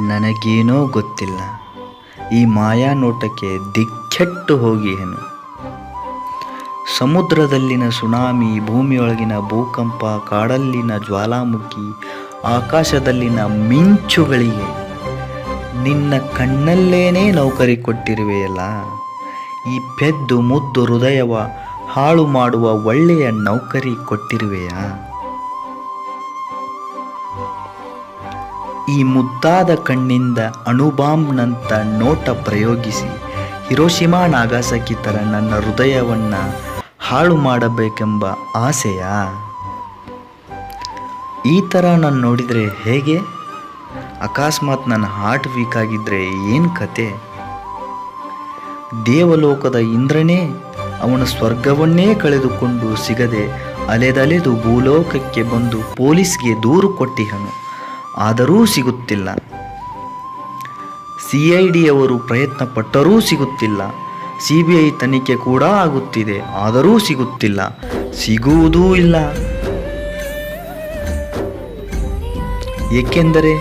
ನನಗೇನೋ ಗೊತ್ತಿಲ್ಲ, ಈ ಮಾಯಾ ನೋಟಕ್ಕೆ ದಿಕ್ಕೆಟ್ಟು ಹೋಗಿಯೇನು. ಸಮುದ್ರದಲ್ಲಿನ ಸುನಾಮಿ, ಭೂಮಿಯೊಳಗಿನ ಭೂಕಂಪ, ಕಾಡಲ್ಲಿನ ಜ್ವಾಲಾಮುಖಿ, ಆಕಾಶದಲ್ಲಿನ ಮಿಂಚುಗಳಿಗೆ ನಿನ್ನ ಕಣ್ಣಲ್ಲೇನೇ ನೌಕರಿ ಕೊಟ್ಟಿರುವೆಯಲ್ಲ. ಈ ಪೆದ್ದು ಮುದ್ದು ಹೃದಯವ ಹಾಳು ಮಾಡುವ ಒಳ್ಳೆಯ ನೌಕರಿ ಕೊಟ್ಟಿರುವೆಯಾ? ಈ ಮುದ್ದಾದ ಕಣ್ಣಿಂದ ಅಣುಬಾಂಬ್ನಂಥ ನೋಟ ಪ್ರಯೋಗಿಸಿ ಹಿರೋಶಿಮಾ ನಾಗಾಸಾಕಿ ಥರ ನನ್ನ ಹೃದಯವನ್ನು ಹಾಳು ಮಾಡಬೇಕೆಂಬ ಆಸೆಯಾ? ಈ ಥರ ನಾನು ನೋಡಿದರೆ ಹೇಗೆ? ಅಕಸ್ಮಾತ್ ನನ್ನ ಹಾರ್ಟ್ ವೀಕ್ ಆಗಿದ್ದರೆ ಏನು ಕತೆ? ದೇವಲೋಕದ ಇಂದ್ರನೇ ಅವನ ಸ್ವರ್ಗವನ್ನೇ ಕಳೆದುಕೊಂಡು ಸಿಗದೆ ಅಲೆದಲೆದು ಭೂಲೋಕಕ್ಕೆ ಬಂದು ಪೊಲೀಸ್ಗೆ ದೂರು ಕೊಟ್ಟಿಹನು, ಆದರೂ ಸಿಗುತ್ತಿಲ್ಲ. CID ಅವರು ಪ್ರಯತ್ನ ಪಟ್ಟರೂ ಸಿಗುತ್ತಿಲ್ಲ. CBI ತನಿಖೆ ಕೂಡ ಆಗುತ್ತಿದೆ, ಆದರೂ ಸಿಗುತ್ತಿಲ್ಲ, ಸಿಗುವುದೂ ಇಲ್ಲ. ಏಕೆಂದರೆ